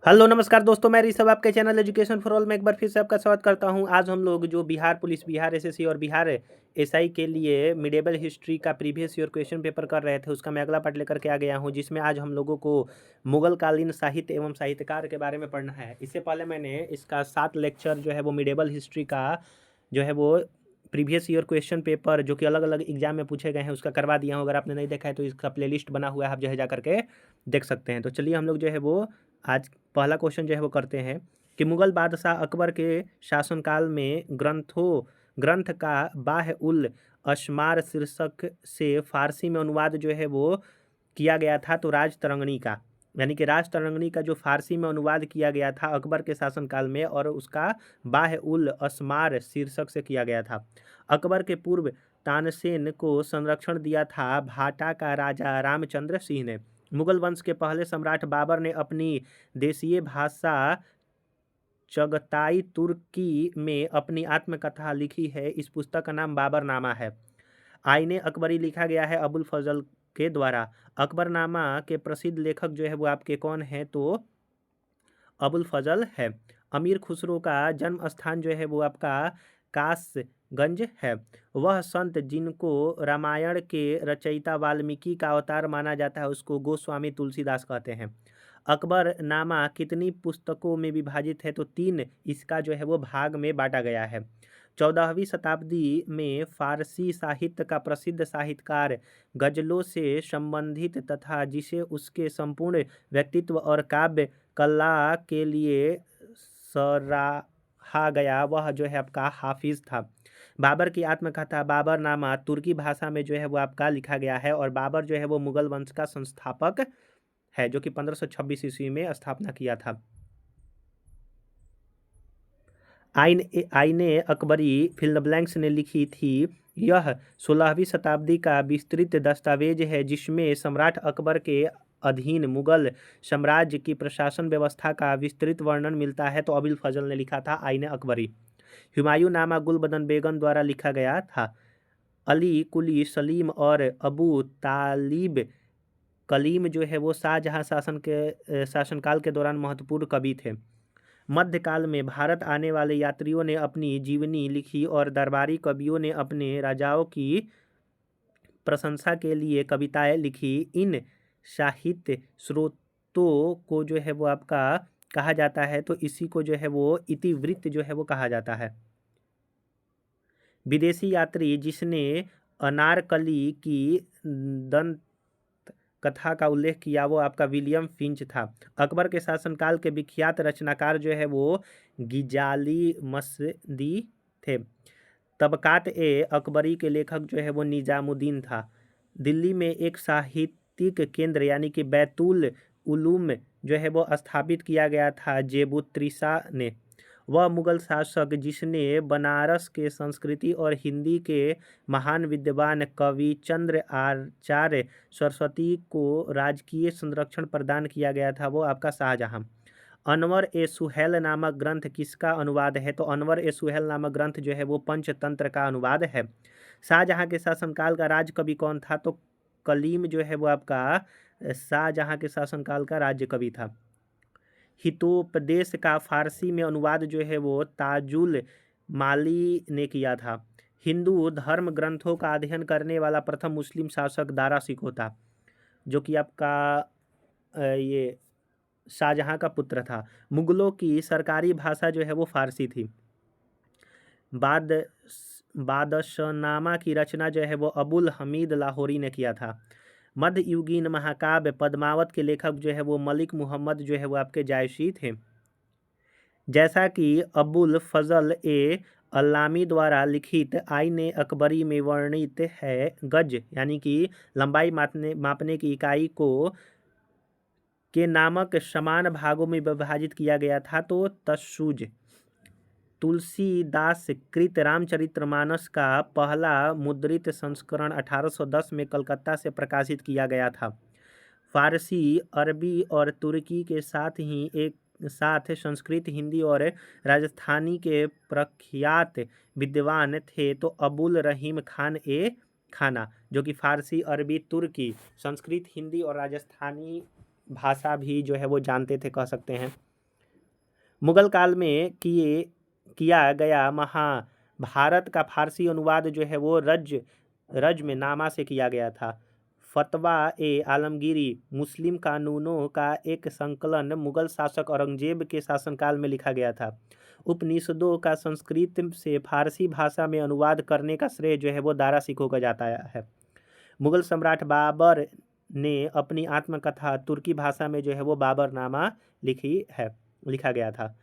Hello नमस्कार दोस्तों, मैं ऋषभ आपके चैनल एजुकेशन फॉर ऑल में एक बार फिर से आपका स्वागत करता हूं। आज हम लोग जो बिहार पुलिस, बिहार एसएससी और बिहार एसआई के लिए मिडेबल हिस्ट्री का प्रीवियस ईयर क्वेश्चन पेपर कर रहे थे, उसका मैं अगला पार्ट लेकर के आ गया हूं, जिसमें आज हम लोगों को मुगल कालीन साहित्य एवं साहित्यकार के बारे में पढ़ना है। इससे पहले मैंने इसका 7 लेक्चर जो है वो मिडेबल हिस्ट्री का जो है वो प्रीवियस ईयर क्वेश्चन पेपर जो कि अलग अलग एग्जाम में पूछे गए हैं उसका करवा दिया हूँ। अगर आपने नहीं देखा है तो इसका प्लेलिस्ट बना हुआ है, आप जो है जा करके देख सकते हैं। तो चलिए हम लोग जो है वो आज पहला क्वेश्चन जो है वो करते हैं कि मुगल बादशाह अकबर के शासनकाल में ग्रंथ का बाह उल अशमार शीर्षक से फारसी में अनुवाद जो है वो किया गया था। तो राज तरंगनी का, यानी कि राज तरंगनी का जो फारसी में अनुवाद किया गया था अकबर के शासनकाल में, और उसका बाह उल असमार शीर्षक से किया गया था। अकबर के पूर्व तानसेन को संरक्षण दिया था भाटा का राजा रामचंद्र सिंह ने। मुगल वंश के पहले सम्राट बाबर ने अपनी देशीय भाषा चगताई तुर्की में अपनी आत्मकथा लिखी है। इस पुस्तक का नाम बाबरनामा है। आईने अकबरी लिखा गया है अबुल फजल के द्वारा। अकबरनामा के प्रसिद्ध लेखक जो है वो आपके कौन है? तो अबुल फजल है। अमीर खुसरो का जन्म स्थान जो है वो आपका कासगंज है। वह संत जिनको रामायण के रचयिता वाल्मीकि का अवतार माना जाता है उसको गोस्वामी तुलसीदास कहते हैं। अकबर नामा कितनी पुस्तकों में विभाजित है? तो 3 इसका जो है वो भाग में बांटा गया है। 14वीं शताब्दी में फारसी साहित्य का प्रसिद्ध साहित्यकार गजलों से संबंधित तथा जिसे उसके संपूर्ण व्यक्तित्व और काव्य कला के लिए सराहा गया वह जो है आपका हाफिज था। बाबर की आत्मकथा बाबरनामा तुर्की भाषा में जो है वो आपका लिखा गया है, और बाबर जो है वो मुगल वंश का संस्थापक है जो कि 1526 ईस्वी में स्थापना किया था। आईने अकबरी फिल द ब्लैंक्स ने लिखी थी। यह 16वीं शताब्दी का विस्तृत दस्तावेज है जिसमें सम्राट अकबर के अधीन मुगल साम्राज्य की प्रशासन व्यवस्था का विस्तृत वर्णन मिलता है। तो अबुल फजल ने लिखा था आईने अकबरी। हुमायूं नामा गुलबदन बेगम द्वारा लिखा गया था। अली कुली सलीम और अबू तालिब कलीम जो है वो शाहजहां शासनकाल के दौरान महत्वपूर्ण कवि थे। मध्यकाल में भारत आने वाले यात्रियों ने अपनी जीवनी लिखी और दरबारी कवियों ने अपने राजाओं की प्रशंसा के लिए कविताएं लिखी। इन साहित्य स्रोतों को जो है वो आपका कहा जाता है, तो इसी को जो है वो इतिवृत्त जो है वो कहा जाता है। विदेशी यात्री जिसने अनारकली की दंत कथा का उल्लेख किया वो आपका विलियम फिंच था। अकबर के शासनकाल के विख्यात रचनाकार जो है वो गिजाली मसदी थे। तबकात ए अकबरी के लेखक जो है वो निजामुद्दीन था। दिल्ली में एक साहित्यिक केंद्र यानी कि बैतुल उलूम जो है वो स्थापित किया गया था जेबुत्रिसा ने। वह मुगल शासक जिसने बनारस के संस्कृति और हिंदी के महान विद्वान कविचंद्र आचार्य सरस्वती को राजकीय संरक्षण प्रदान किया गया था वो आपका शाहजहां। अनवर ए सुहेल नामक ग्रंथ किसका अनुवाद है? तो अनवर ए सुहेल नामक ग्रंथ जो है वो पंचतंत्र का अनुवाद है। शाहजहां के शासनकाल का राजकवि कौन था? तो कलीम जो है वो आपका शाहजहां के शासनकाल का राज्य कवि था। हितोपदेश का फारसी में अनुवाद जो है वो ताजुल माली ने किया था। हिंदू धर्म ग्रंथों का अध्ययन करने वाला प्रथम मुस्लिम शासक दारा शिकोह था, जो कि आपका ये शाहजहां का पुत्र था। मुगलों की सरकारी भाषा जो है वो फारसी थी। बाद बादशाहनामा की रचना जो है वो अबुल हमीद लाहौरी ने किया था। मध्ययुगीन महाकाव्य पद्मावत के लेखक जो है वो मलिक मुहम्मद जो है वो आपके जायशी थे। जैसा कि अबुल फजल ए अल्लामी द्वारा लिखित आईने अकबरी में वर्णित है, गज यानी कि लंबाई मापने की इकाई को के नामक समान भागों में विभाजित किया गया था। तो तशुज तुलसीदास कृत रामचरितमानस का पहला मुद्रित संस्करण 1810 में कलकत्ता से प्रकाशित किया गया था। फारसी, अरबी और तुर्की के साथ ही एक साथ संस्कृत, हिंदी और राजस्थानी के प्रख्यात विद्वान थे। तो अबुल रहीम खान ए खाना, जो कि फारसी, अरबी, तुर्की, संस्कृत, हिंदी और राजस्थानी भाषा भी जो है वो जानते थे, कह सकते हैं। मुगल काल में किया गया महाभारत का फारसी अनुवाद जो है वो रज्मनामा से किया गया था। फतवा ए आलमगीरी मुस्लिम कानूनों का एक संकलन मुगल शासक औरंगजेब के शासनकाल में लिखा गया था। उपनिषदों का संस्कृत से फारसी भाषा में अनुवाद करने का श्रेय जो है वो दारा सिखों को जाता है। मुगल सम्राट बाबर ने अपनी आत्मकथा तुर्की भाषा में जो है वो बाबरनामा लिखा गया था।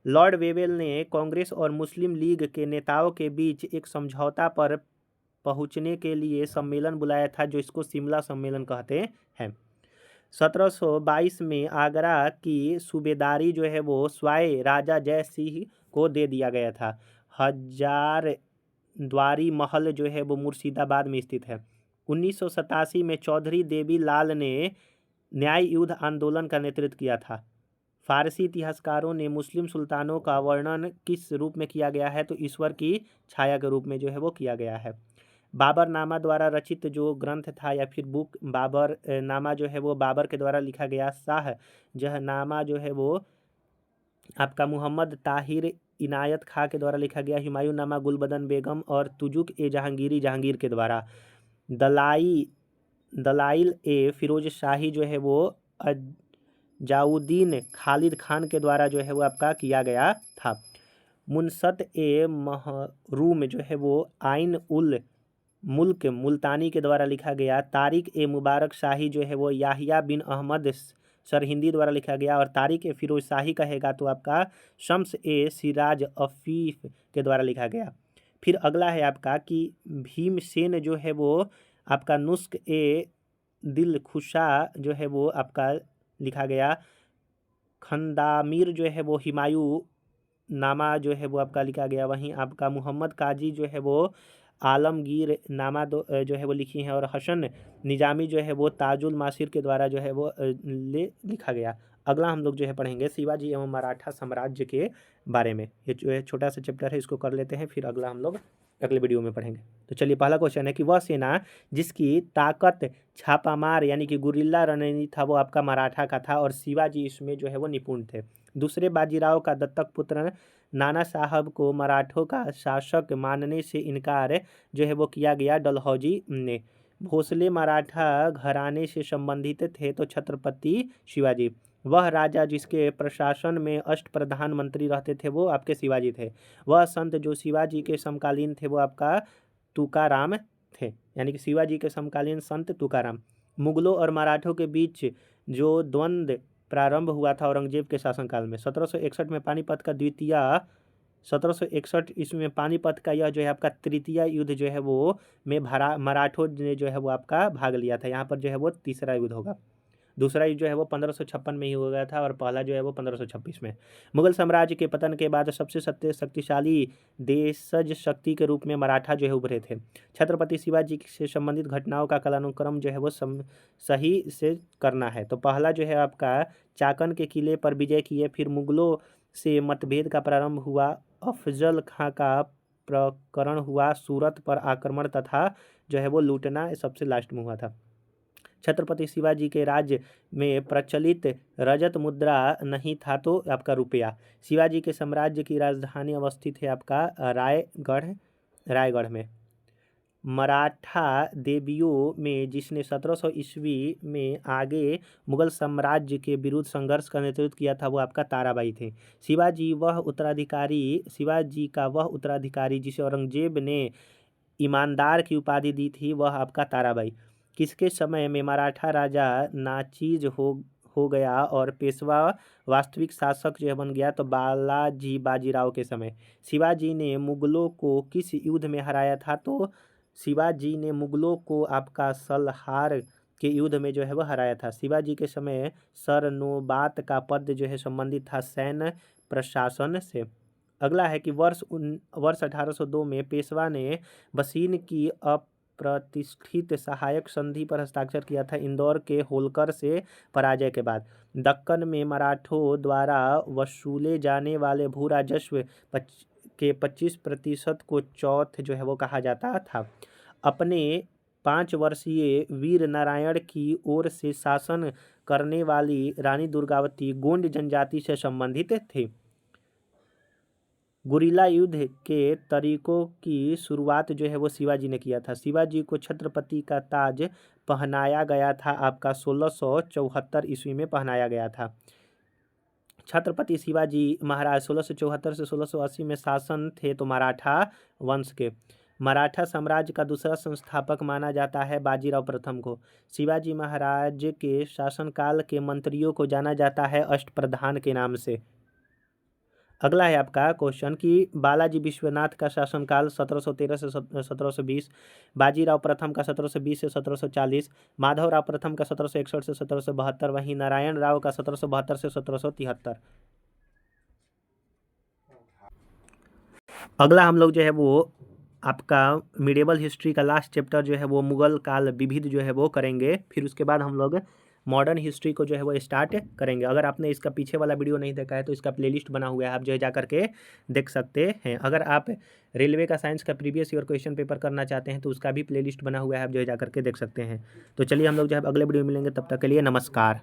लॉर्ड वेवेल ने कांग्रेस और मुस्लिम लीग के नेताओं के बीच एक समझौता पर पहुंचने के लिए सम्मेलन बुलाया था, जो इसको शिमला सम्मेलन कहते हैं। 1722 में आगरा की सूबेदारी जो है वो स्वाय राजा जय सिंह को दे दिया गया था। हजारद्वारी महल जो है वो मुर्शिदाबाद में स्थित है। 1987 में चौधरी देवी लाल ने न्याय युद्ध आंदोलन का नेतृत्व किया था। फारसी इतिहासकारों ने मुस्लिम सुल्तानों का वर्णन किस रूप में किया गया है, तो ईश्वर की छाया के रूप में जो है वो किया गया है। बाबरनामा द्वारा रचित जो ग्रंथ था या फिर बुक बाबर नामा जो है वो बाबर के द्वारा लिखा गया। शाह जहनामा जो है वो आपका मोहम्मद ताहिर इनायत खां के द्वारा लिखा गया। हुमायूं नामा गुलबदन बेगम और तुजुक ए जहांगीर के द्वारा। दलाइल ए फिरोज शाही जो है वो जाउद्दीन खालिद खान के द्वारा जो है वो आपका किया गया था। मुनसत ए महरूम जो है वो आइन उल मुल्क मुल्तानी के द्वारा लिखा गया। तारिक ए मुबारक शाही जो है वो याहिया बिन अहमद सरहिंदी द्वारा लिखा गया। और तारिक ए फिरोज शाही कहेगा तो आपका शम्स ए सिराज अफीफ के द्वारा लिखा गया। फिर अगला है आपका कि भीमसेन जो है वो आपका नुस्ख ए दिल खुशा जो है वो आपका लिखा गया। खंदामिर जो है वो हुमायूं नामा जो है वो आपका लिखा गया। वहीं आपका मोहम्मद काजी जो है वो आलमगीर नामा जो है वो लिखी हैं। और हसन निजामी जो है वो ताजुल मासिर के द्वारा जो है वो लिखा गया। अगला हम लोग जो है पढ़ेंगे शिवाजी एवं मराठा साम्राज्य के बारे में। ये जो है छोटा सा चैप्टर है, इसको कर लेते हैं, फिर अगला हम लोग अगले वीडियो में पढ़ेंगे। तो चलिए, पहला क्वेश्चन है कि वह सेना जिसकी ताकत छापामार यानी कि गुरिल्ला रणनीति था वो आपका मराठा का था, और शिवाजी इसमें जो है वो निपुण थे। दूसरे बाजीराव का दत्तक पुत्र नाना साहब को मराठों का शासक मानने से इनकार जो है वो किया गया डलहौजी ने। भोसले मराठा घराने से संबंधित थे तो छत्रपति शिवाजी। वह राजा जिसके प्रशासन में अष्ट प्रधानमंत्री रहते थे वो आपके शिवाजी थे। वह संत जो शिवाजी के समकालीन थे वो आपका तुकाराम थे, यानी कि शिवाजी के समकालीन संत तुकाराम। मुगलों और मराठों के बीच जो द्वंद्व प्रारंभ हुआ था औरंगजेब के शासनकाल में 1761 में पानीपत का 1761 ईस्वी में पानीपत का यह जो है आपका तृतीय युद्ध जो है वो में मराठों ने जो है वो आपका भाग लिया था। यहाँ पर जो है वो तीसरा युद्ध होगा। दूसरा युद्ध जो है वो 1556 में ही हो गया था और पहला जो है वो 1526 में। मुगल साम्राज्य के पतन के बाद सबसे शक्तिशाली देशज शक्ति के रूप में मराठा जो है उभरे थे। छत्रपति शिवाजी से संबंधित घटनाओं का कालानुक्रम जो है वो सही से करना है। तो पहला जो है आपका चाकन के किले पर विजय किए, फिर मुगलों से मतभेद का प्रारंभ हुआ, अफजल खां का प्रकरण हुआ, सूरत पर आक्रमण तथा जो है वो लूटना सबसे लास्ट में हुआ था। छत्रपति शिवाजी के राज्य में प्रचलित रजत मुद्रा नहीं था तो आपका रुपया। शिवाजी के साम्राज्य की राजधानी अवस्थित है आपका रायगढ़ में। मराठा देवियों में जिसने 1700 ईस्वी में आगे मुगल साम्राज्य के विरुद्ध संघर्ष का नेतृत्व किया था वो आपका ताराबाई थे। शिवाजी का वह उत्तराधिकारी जिसे औरंगजेब ने ईमानदार की उपाधि दी थी वह आपका ताराबाई। किसके समय में मराठा राजा नाचीज हो गया और पेशवा वास्तविक शासक जो बन गया, तो बालाजी बाजीराव के समय। शिवाजी ने मुगलों को किस युद्ध में हराया था, तो शिवाजी ने मुगलों को आपका सलहार के युद्ध में जो है वह हराया था। शिवाजी के समय सरनोबात का पद जो है संबंधित था सैन्य प्रशासन से। अगला है कि वर्ष 1802 में पेशवा ने बसीन की अप्रतिष्ठित सहायक संधि पर हस्ताक्षर किया था इंदौर के होलकर से पराजय के बाद। दक्कन में मराठों द्वारा वसूले जाने वाले भू राजस्व के 25% को चौथ जो है वो कहा जाता था। अपने 5 वर्षीय वीर नारायण की ओर से शासन करने वाली रानी दुर्गावती गोंड जनजाति से संबंधित थे। गुरिल्ला युद्ध के तरीकों की शुरुआत जो है वो शिवाजी ने किया था। शिवाजी को छत्रपति का ताज पहनाया गया था आपका 1674 ईस्वी में पहनाया गया था। छत्रपति शिवाजी महाराज 1674 से 1680 में शासन थे तो मराठा वंश के। मराठा साम्राज्य का दूसरा संस्थापक माना जाता है बाजीराव प्रथम को। शिवाजी महाराज के शासनकाल के मंत्रियों को जाना जाता है अष्टप्रधान के नाम से। अगला है आपका क्वेश्चन कि बालाजी विश्वनाथ का शासनकाल 1713 से 1720, बाजीराव प्रथम का 1720 से 1740, माधवराव प्रथम का 1761 से 1772, वहीं नारायण राव का 1772 से 1773। अगला हम लोग जो है वो आपका मिडिवल हिस्ट्री का लास्ट चैप्टर जो है वो मुगल काल विविध जो है वो करेंगे। फिर उसके बाद हम लोग मॉडर्न हिस्ट्री को जो है वो स्टार्ट करेंगे। अगर आपने इसका पीछे वाला वीडियो नहीं देखा है तो इसका प्लेलिस्ट बना हुआ है, आप जो है जा करके देख सकते हैं। अगर आप रेलवे का साइंस का प्रीवियस ईयर क्वेश्चन पेपर करना चाहते हैं तो उसका भी प्लेलिस्ट बना हुआ है, आप जो है जा करके देख सकते हैं। तो चलिए हम लोग जो है अगले वीडियो में मिलेंगे, तब तक के लिए नमस्कार।